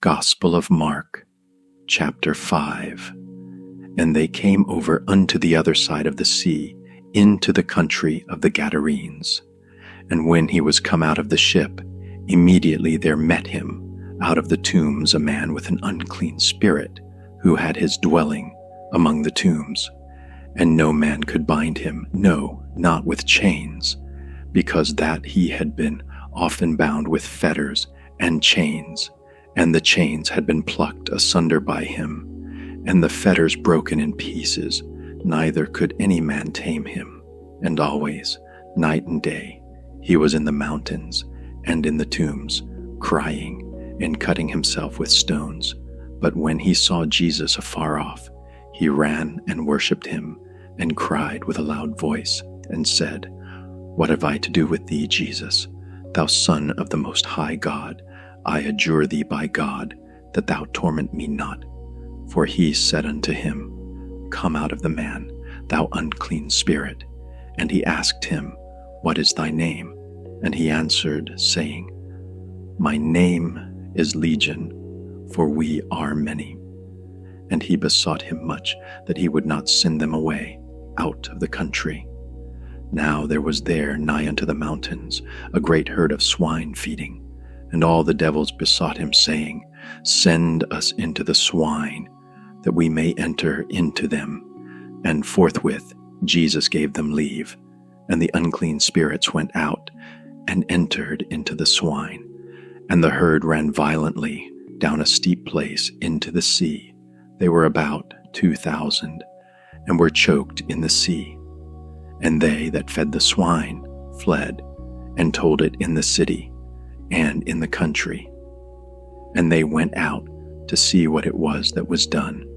Gospel of Mark, chapter 5. And they came over unto the other side of the sea, into the country of the Gadarenes. And when he was come out of the ship, immediately there met him out of the tombs a man with an unclean spirit, who had his dwelling among the tombs. And no man could bind him, no, not with chains, because that he had been often bound with fetters and chains, and the chains had been plucked asunder by him, and the fetters broken in pieces, neither could any man tame him. And always, night and day, he was in the mountains and in the tombs, crying and cutting himself with stones. But when he saw Jesus afar off, he ran and worshipped him, and cried with a loud voice, and said, What have I to do with thee, Jesus, thou Son of the Most High God? I adjure thee by God, that thou torment me not. For he said unto him, Come out of the man, thou unclean spirit. And he asked him, What is thy name? And he answered, saying, My name is Legion, for we are many. And he besought him much that he would not send them away out of the country. Now there was there nigh unto the mountains a great herd of swine feeding. And all the devils besought him, saying, Send us into the swine, that we may enter into them. And forthwith Jesus gave them leave. And the unclean spirits went out, and entered into the swine. And the herd ran violently down a steep place into the sea. They were about 2,000, and were choked in the sea. And they that fed the swine fled, and told it in the city and in the country. And they went out to see what it was that was done.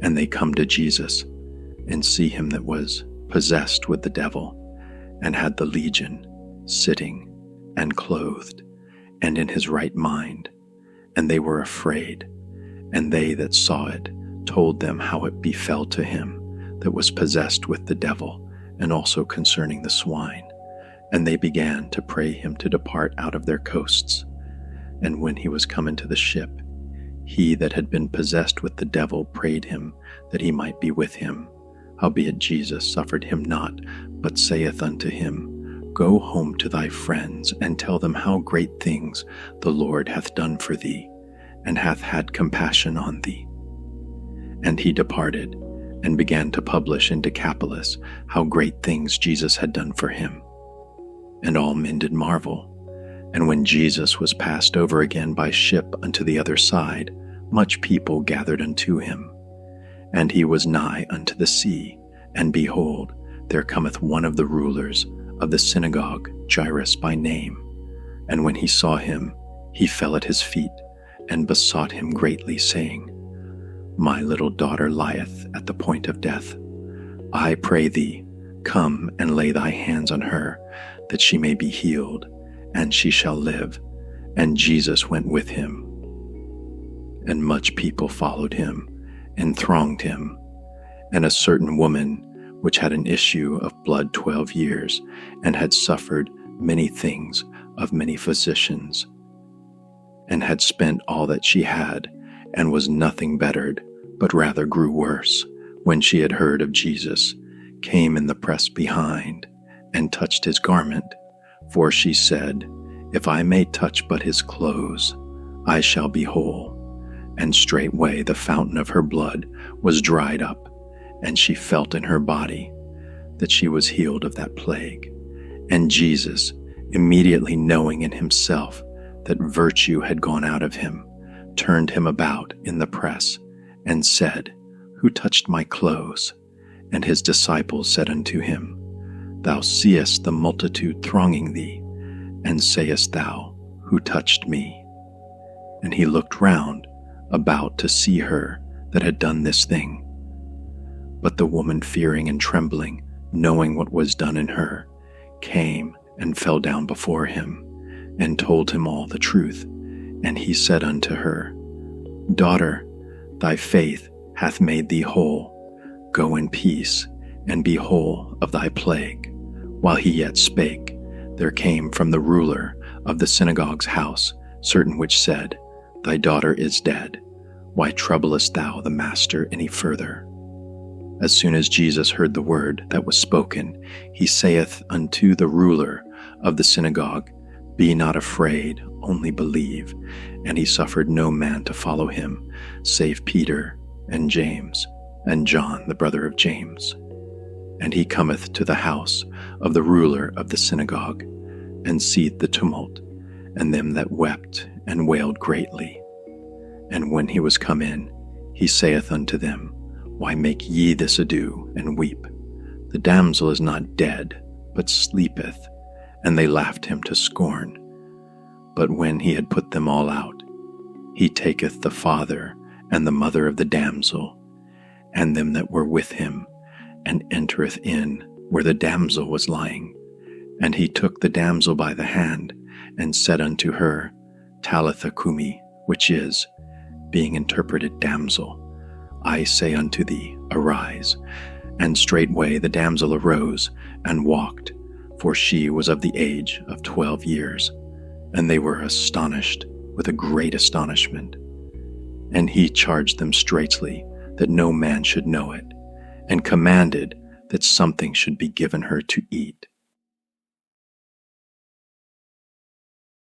And they come to Jesus, and see him that was possessed with the devil, and had the legion, sitting and clothed, and in his right mind. And they were afraid. And they that saw it told them how it befell to him that was possessed with the devil, and also concerning the swine. And they began to pray him to depart out of their coasts. And when he was come into the ship, he that had been possessed with the devil prayed him that he might be with him. Howbeit Jesus suffered him not, but saith unto him, Go home to thy friends, and tell them how great things the Lord hath done for thee, and hath had compassion on thee. And he departed, and began to publish in Decapolis how great things Jesus had done for him. And all men did marvel. And when Jesus was passed over again by ship unto the other side, much people gathered unto him. And he was nigh unto the sea, and behold, there cometh one of the rulers of the synagogue, Jairus by name. And when he saw him, he fell at his feet, and besought him greatly, saying, My little daughter lieth at the point of death. I pray thee, come and lay thy hands on her, that she may be healed, and she shall live. And Jesus went with him. And much people followed him, and thronged him. And a certain woman, which had an issue of blood 12 years, and had suffered many things of many physicians, and had spent all that she had, and was nothing bettered, but rather grew worse, when she had heard of Jesus, came in the press behind, and touched his garment. For she said, If I may touch but his clothes, I shall be whole. And straightway the fountain of her blood was dried up, and she felt in her body that she was healed of that plague. And Jesus, immediately knowing in himself that virtue had gone out of him, turned him about in the press, and said, Who touched my clothes? And his disciples said unto him, Thou seest the multitude thronging thee, and sayest thou, Who touched me? And he looked round about to see her that had done this thing. But the woman, fearing and trembling, knowing what was done in her, came and fell down before him, and told him all the truth. And he said unto her, Daughter, thy faith hath made thee whole. Go in peace, and be whole of thy plague. While he yet spake, there came from the ruler of the synagogue's house certain which said, Thy daughter is dead. Why troublest thou the Master any further? As soon as Jesus heard the word that was spoken, he saith unto the ruler of the synagogue, Be not afraid, only believe. And he suffered no man to follow him, save Peter and James and John, the brother of James. And he cometh to the house of the ruler of the synagogue, and seeth the tumult, and them that wept and wailed greatly. And when he was come in, he saith unto them, Why make ye this ado, and weep? The damsel is not dead, but sleepeth. And they laughed him to scorn. But when he had put them all out, he taketh the father and the mother of the damsel, and them that were with him, and entereth in where the damsel was lying. And he took the damsel by the hand, and said unto her, Talitha cumi, which is, being interpreted, Damsel, I say unto thee, arise. And straightway the damsel arose and walked, for she was of the age of 12 years. And they were astonished with a great astonishment. And he charged them straitly that no man should know it, and commanded that something should be given her to eat.